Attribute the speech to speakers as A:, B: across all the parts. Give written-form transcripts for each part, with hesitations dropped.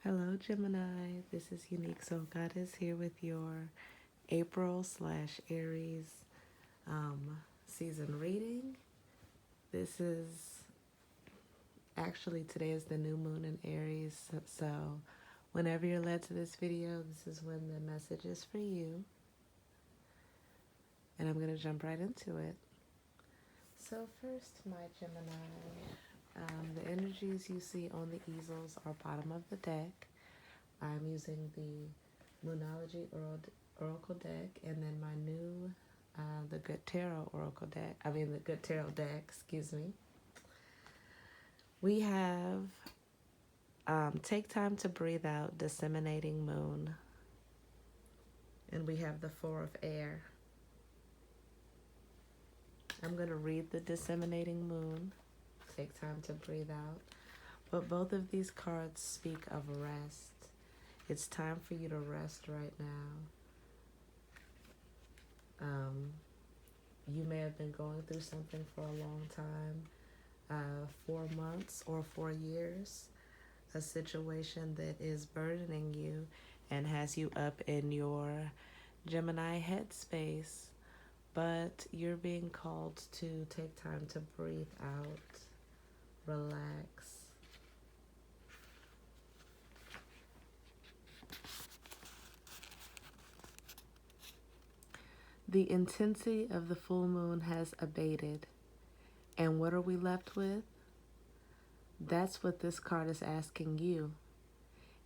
A: Hello, Gemini. This is uniqsol. God is here with your April/Aries season reading. This is actually today is the new moon in Aries. So whenever you're led to this video, this is when the message is for you. And I'm going to jump right into it. So first, my Gemini, the energies you see on the easels are bottom of the deck. I'm using the Moonology Oracle deck, and then my new, the Good Tarot Oracle deck. The Good Tarot deck, excuse me. We have Take Time to Breathe Out, Disseminating Moon. And we have the Four of Air. I'm going to read the Disseminating Moon, Take Time to Breathe Out. But both of these cards speak of rest. It's time for you to rest right now. You may have been going through something for a long time, 4 months or 4 years, a situation that is burdening you and has you up in your Gemini headspace, but you're being called to take time to breathe out, relax. The intensity of the full moon has abated. And what are we left with? That's what this card is asking you.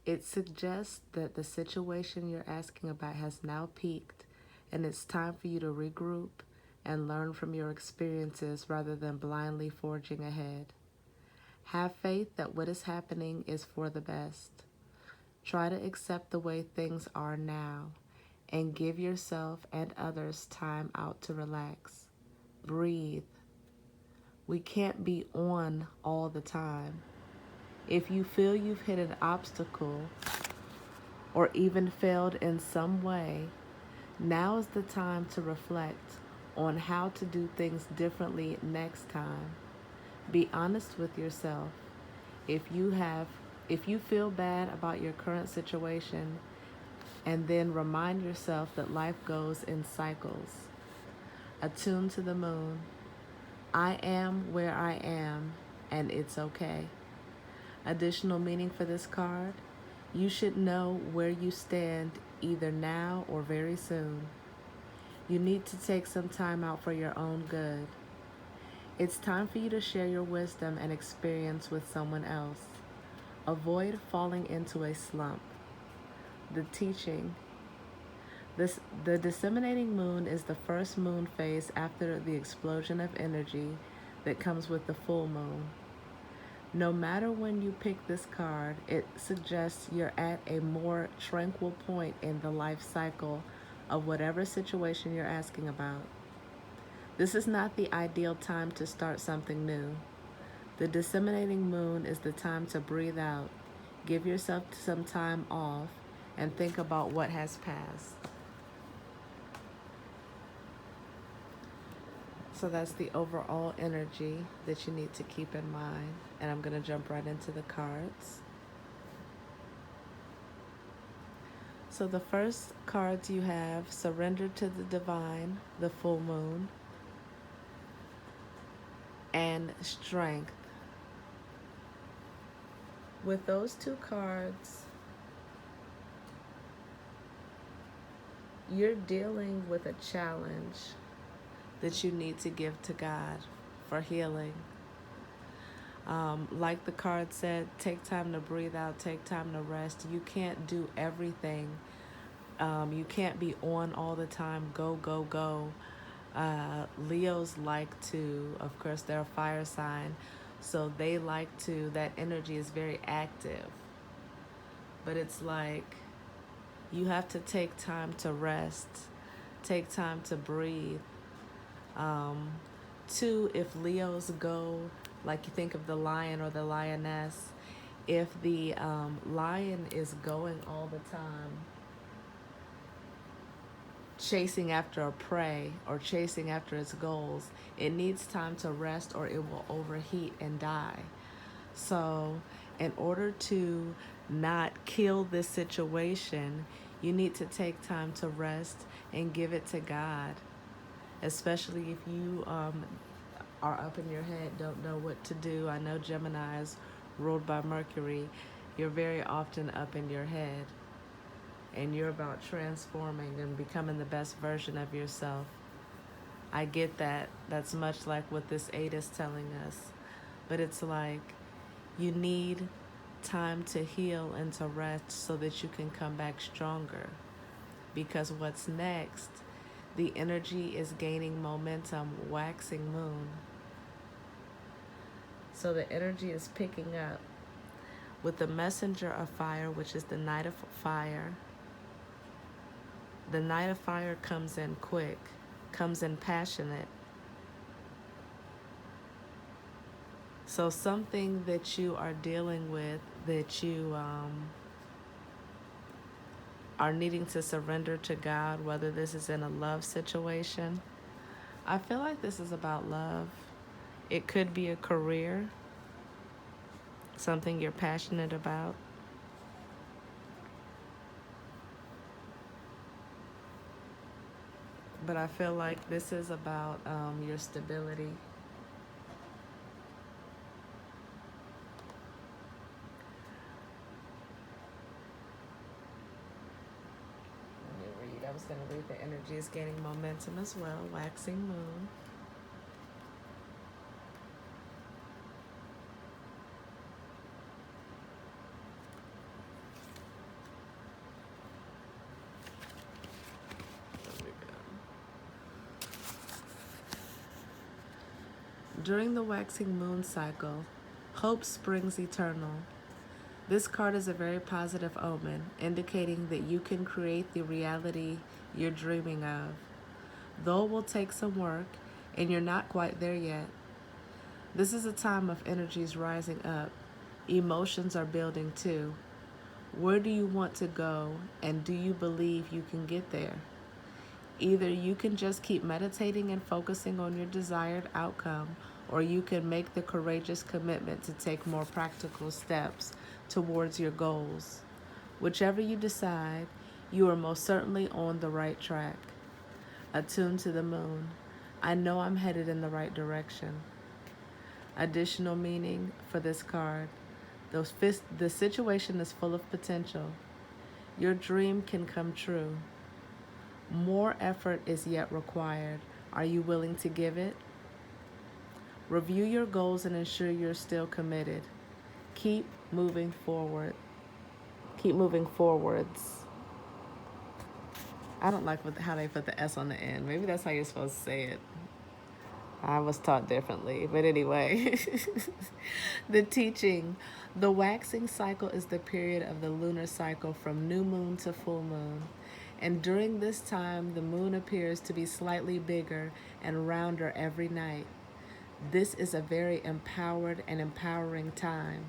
A: It suggests that the situation you're asking about has now peaked, and it's time for you to regroup and learn from your experiences rather than blindly forging ahead. Have faith that what is happening is for the best. Try to accept the way things are now, and give yourself and others time out to relax. Breathe. We can't be on all the time. If you feel you've hit an obstacle or even failed in some way, now is the time to reflect on how to do things differently next time. Be honest with yourself. If you feel bad about your current situation, and then remind yourself that life goes in cycles. Attune to the moon. I am where I am, and it's okay. Additional meaning for this card: you should know where you stand either now or very soon. You need to take some time out for your own good. It's time for you to share your wisdom and experience with someone else. Avoid falling into a slump. The teaching. The disseminating moon is the first moon phase after the explosion of energy that comes with the full moon. No matter when you pick this card, it suggests you're at a more tranquil point in the life cycle of whatever situation you're asking about. This is not the ideal time to start something new. The disseminating moon is the time to breathe out, give yourself some time off, and think about what has passed. So that's the overall energy that you need to keep in mind. And I'm going to jump right into the cards. So the first cards you have: Surrender to the Divine, the Full Moon, and Strength. With those two cards, you're dealing with a challenge that you need to give to God for healing. Like the card said, take time to breathe out, take time to rest. You can't do everything. You can't be on all the time, go, go, go. Leos like to, of course, they're a fire sign, so they like to, that energy is very active. But it's like you have to take time to rest, take time to breathe. Two, if Leos go, like you think of the lion or the lioness, if the lion is going all the time, chasing after a prey or chasing after its goals, it needs time to rest or it will overheat and die. So in order to not kill this situation, you need to take time to rest and give it to God, especially if you are up in your head, don't know what to do. I know Gemini is ruled by Mercury. You're very often up in your head, and you're about transforming and becoming the best version of yourself. I get that. That's much like what this 8 is telling us. But it's like you need time to heal and to rest so that you can come back stronger. Because what's next, the energy is gaining momentum, waxing moon. So the energy is picking up with the messenger of fire, which is the Knight of Fire. The Knight of Fire comes in quick, comes in passionate. So something that you are dealing with, that you are needing to surrender to God, whether this is in a love situation. I feel like this is about love. It could be a career, something you're passionate about. But I feel like this is about your stability. Let me read. I was going to read the energy is gaining momentum as well. Waxing moon. During the waxing moon cycle, hope springs eternal. This card is a very positive omen, indicating that you can create the reality you're dreaming of. Though it will take some work, and you're not quite there yet, this is a time of energies rising up. Emotions are building too. Where do you want to go, and do you believe you can get there? Either you can just keep meditating and focusing on your desired outcome, or you can make the courageous commitment to take more practical steps towards your goals. Whichever you decide, you are most certainly on the right track. Attuned to the moon. I know I'm headed in the right direction. Additional meaning for this card. The situation is full of potential. Your dream can come true. More effort is yet required. Are you willing to give it? Review your goals and ensure you're still committed. Keep moving forward. Keep moving forwards. I don't like how they put the S on the end. Maybe that's how you're supposed to say it. I was taught differently. But anyway, the teaching. The waxing cycle is the period of the lunar cycle from new moon to full moon. And during this time, the moon appears to be slightly bigger and rounder every night. This is a very empowered and empowering time.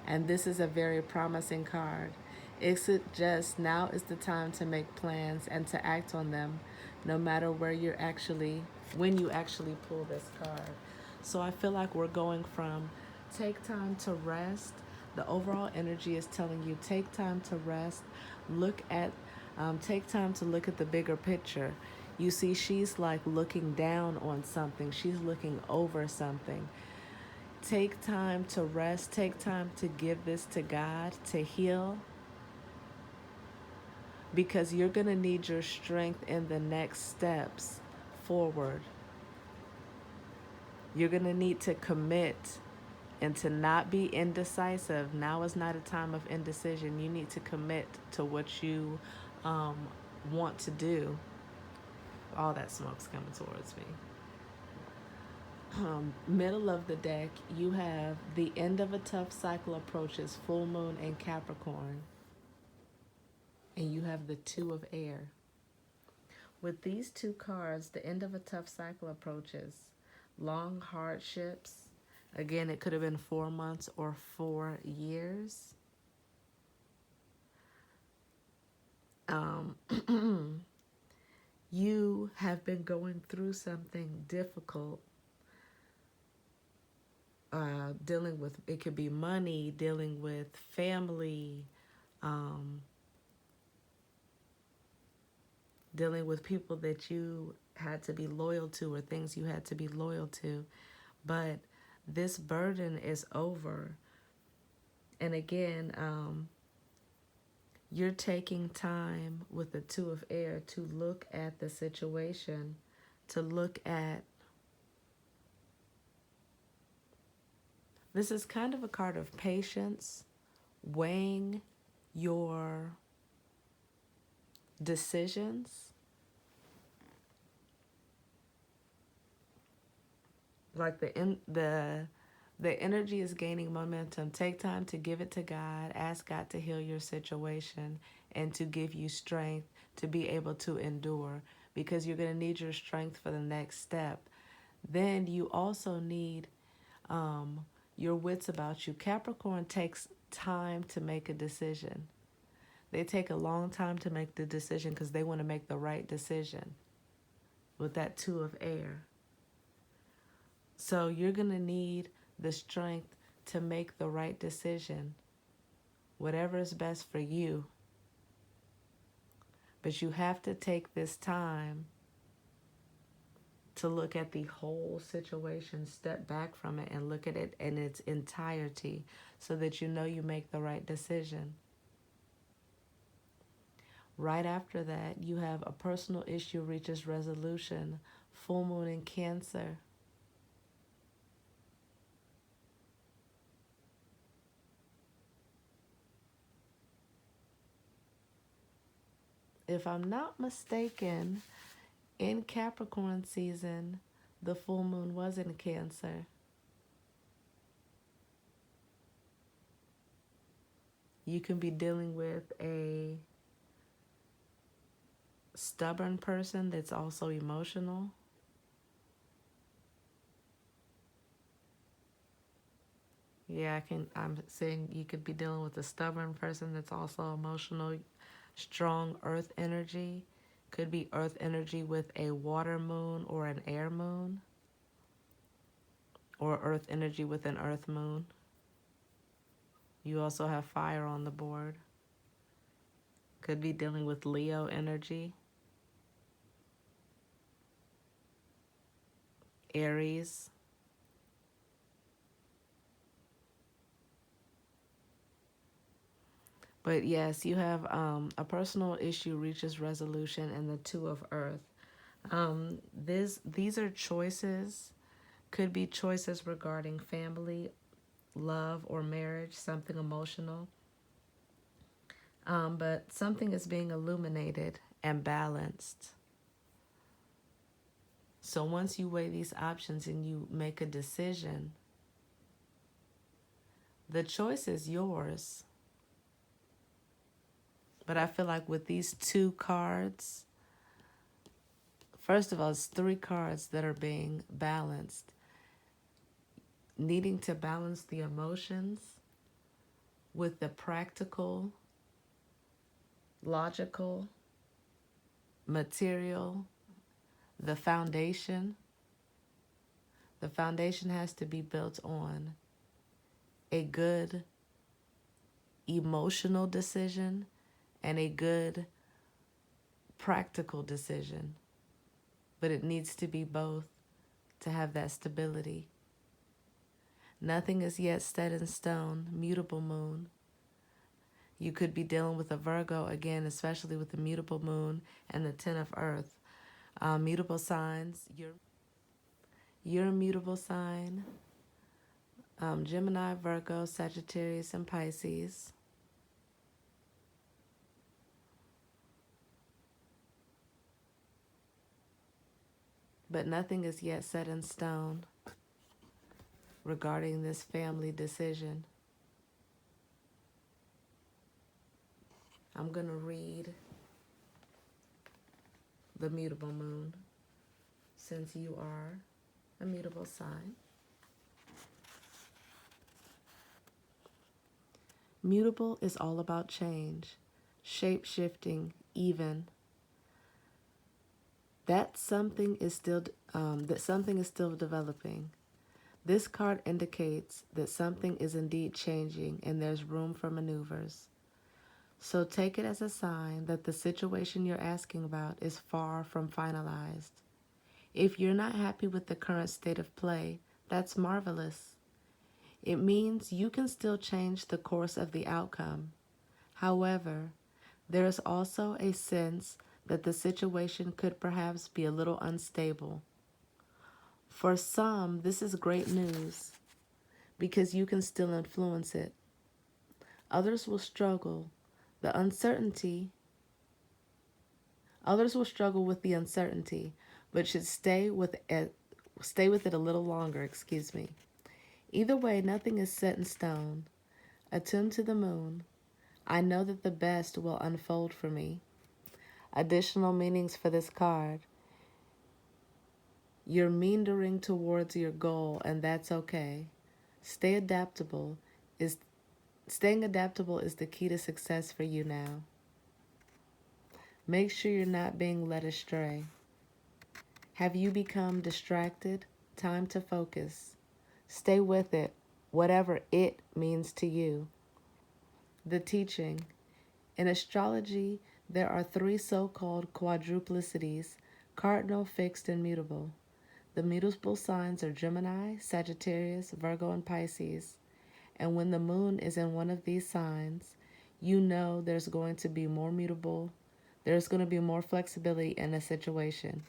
A: And this is a very promising card. It suggests now is the time to make plans and to act on them, no matter when you actually pull this card. So I feel like we're going from take time to rest. The overall energy is telling you take time to rest. Take time to look at the bigger picture. You see, she's like looking down on something. She's looking over something. Take time to rest. Take time to give this to God, to heal, because you're going to need your strength in the next steps forward. You're going to need to commit and to not be indecisive. Now is not a time of indecision. You need to commit to what you want to do. All that smoke's coming towards me. Middle of the deck, you have the end of a tough cycle approaches, full moon in Capricorn. And you have the Two of Air. With these two cards, the end of a tough cycle approaches. Long hardships. Again, it could have been 4 months or 4 years. You have been going through something difficult. dealing with, it could be money, dealing with family, um, dealing with people that you had to be loyal to or things you had to be loyal to. But this burden is over. And again, you're taking time with the Two of Air to look at the situation, to look at, this is kind of a card of patience, weighing your decisions. Like the energy is gaining momentum. Take time to give it to God. Ask God to heal your situation and to give you strength to be able to endure, because you're going to need your strength for the next step. Then you also need your wits about you. Capricorn takes time to make a decision. They take a long time to make the decision because they want to make the right decision with that Two of Air. So you're going to need the strength to make the right decision, whatever is best for you. But you have to take this time to look at the whole situation, step back from it and look at it in its entirety so that you know you make the right decision. Right after that, you have a personal issue reaches resolution, full moon in Cancer. If I'm not mistaken, in Capricorn season, the full moon was in Cancer. You can be dealing with a stubborn person that's also emotional. Yeah, I'm saying you could be dealing with a stubborn person that's also emotional. Strong earth energy. Could be earth energy with a water moon or an air moon. Or earth energy with an earth moon. You also have fire on the board. Could be dealing with Leo energy. Aries. But yes, you have a personal issue reaches resolution and the Two of Earth. These are choices. Could be choices regarding family, love, or marriage, something emotional. But something is being illuminated and balanced. So once you weigh these options and you make a decision, the choice is yours. But I feel like with these two cards, first of all, it's three cards that are being balanced. Needing to balance the emotions with the practical, logical, material, the foundation. The foundation has to be built on a good emotional decision and a good practical decision. But it needs to be both to have that stability. Nothing is yet set in stone. Mutable moon. You could be dealing with a Virgo again, especially with the mutable moon and the Ten of Earth. Mutable signs. You're a mutable sign. Gemini, Virgo, Sagittarius, and Pisces. But nothing is yet set in stone regarding this family decision. I'm going to read the mutable moon since you are a mutable sign. Mutable is all about change, shape-shifting, even. That something is still developing. This card indicates that something is indeed changing and there's room for maneuvers. So take it as a sign that the situation you're asking about is far from finalized. If you're not happy with the current state of play, that's marvelous. It means you can still change the course of the outcome. However, there is also a sense that the situation could perhaps be a little unstable. For some, this is great news because you can still influence it. Others will struggle. The uncertainty, Others will struggle with the uncertainty, but should stay with it a little longer, excuse me. Either way, nothing is set in stone. Attuned to the moon, I know that the best will unfold for me. Additional meanings for this card. You're meandering towards your goal, and that's okay. Stay adaptable is Staying adaptable is the key to success for you now. Make sure you're not being led astray. Have you become distracted? Time to focus. Stay with it, whatever it means to you. The teaching. In astrology, there are 3 so-called quadruplicities: cardinal, fixed, and mutable. The mutable signs are Gemini, Sagittarius, Virgo, and Pisces. And when the moon is in one of these signs, you know there's going to be more there's going to be more flexibility in a situation.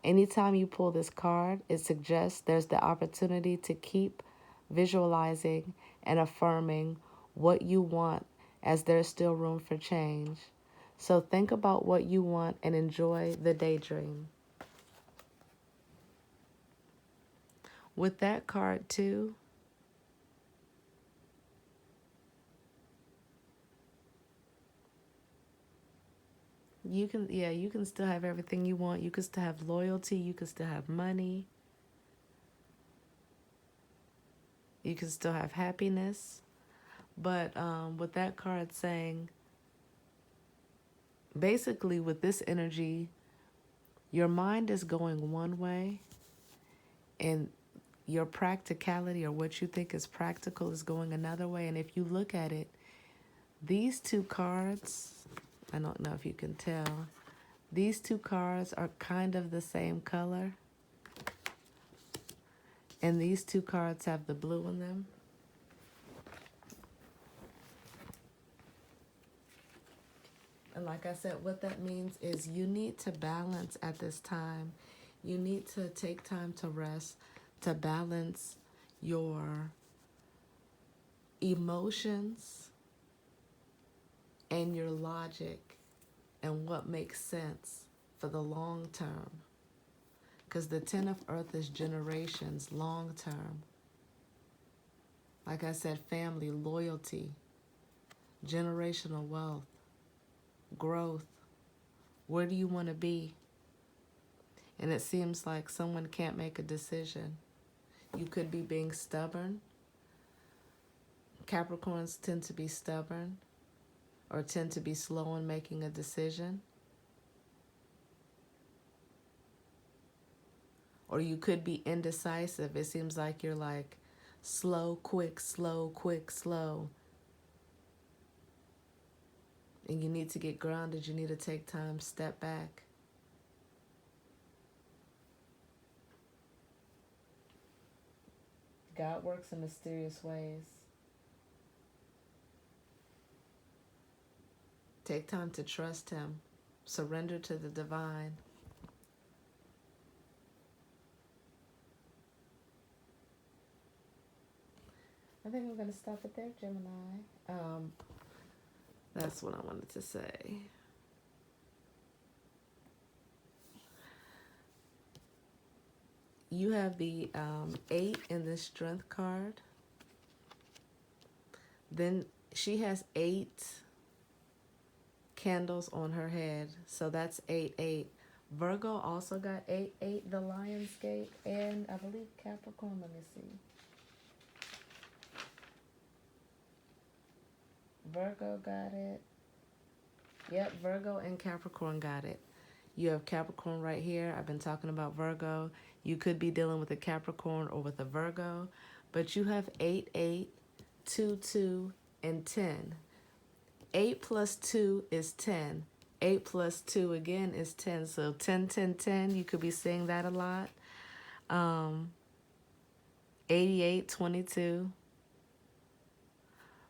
A: Anytime you pull this card, it suggests there's the opportunity to keep visualizing and affirming what you want, as there's still room for change. So think about what you want and enjoy the daydream. With that card too, you can still have everything you want. You can still have loyalty. You can still have money. You can still have happiness. But with that card saying, basically with this energy, your mind is going one way and your practicality, or what you think is practical, is going another way. And if you look at it, these 2 cards, I don't know if you can tell, these 2 cards are kind of the same color. And these 2 cards have the blue in them. And like I said, what that means is you need to balance at this time. You need to take time to rest, to balance your emotions and your logic and what makes sense for the long term. Because the 10 of Earth is generations, long term. Like I said, family, loyalty, generational wealth, growth. Where do you want to be? And it seems like someone can't make a decision. You could be being stubborn. Capricorns tend to be stubborn or tend to be slow in making a decision. Or you could be indecisive. It seems like you're like slow, quick, slow, quick, slow. And you need to get grounded. You need to take time, step back. God works in mysterious ways. Take time to trust Him. Surrender to the divine. I think I'm going to stop it there, Gemini. That's what I wanted to say. You have the 8 in this strength card. Then she has 8 candles on her head. So that's 8, 8. Virgo also got 8, 8, the Lion's Gate. And I believe Capricorn, let me see. Virgo got it. Yep, Virgo and Capricorn got it. You have Capricorn right here. I've been talking about Virgo. You could be dealing with a Capricorn or with a Virgo. But you have 8, 8, 2, 2, and 10. 8 plus 2 is 10. 8 plus 2 again is 10. So 10, 10, 10. You could be saying that a lot. 88, 22.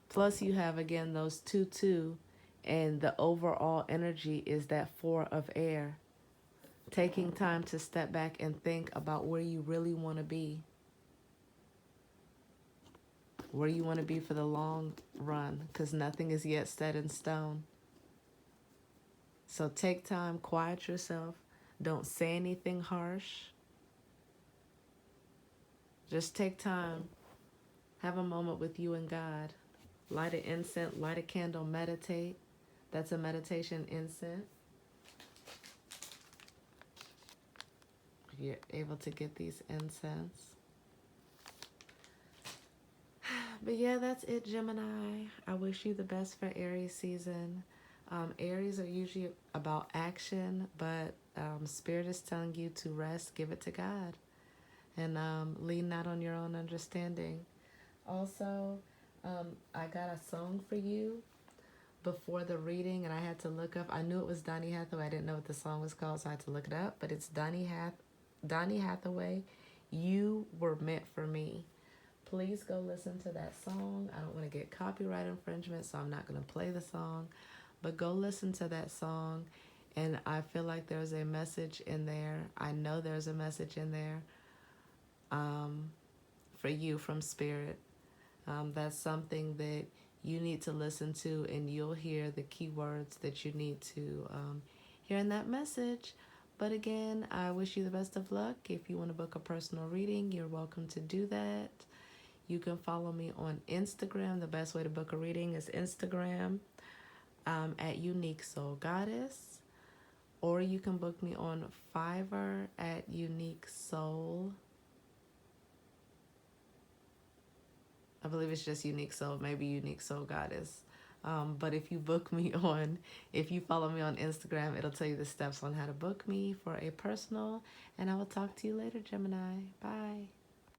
A: Plus you have again those 2, 2. And the overall energy is that 4 of air. Taking time to step back and think about where you really want to be. Where you want to be for the long run, because nothing is yet set in stone. So take time, quiet yourself. Don't say anything harsh. Just take time. Have a moment with you and God. Light an incense, light a candle, meditate. That's a meditation incense. If you're able to get these incense. But yeah, that's it, Gemini. I wish you the best for Aries season. Aries are usually about action, but Spirit is telling you to rest, give it to God, and lean not on your own understanding. Also, I got a song for you before the reading, and I had to look up. I knew it was Donny Hathaway. I didn't know what the song was called, so I had to look it up. But it's Donny Hathaway, You Were Meant for Me. Please go listen to that song. I don't want to get copyright infringement, so I'm not going to play the song. But go listen to that song, and I feel like there's a message in there. I know there's a message in there for you from Spirit. That's something that you need to listen to, and you'll hear the key words that you need to hear in that message. But again, I wish you the best of luck. If you want to book a personal reading, you're welcome to do that. You can follow me on Instagram. The best way to book a reading is Instagram at uniqsol goddess, or you can book me on Fiverr at uniqsol. I believe it's just uniqsol, maybe uniqsol goddess. But if you follow me on Instagram, it'll tell you the steps on how to book me for a personal. And I will talk to you later, Gemini. Bye.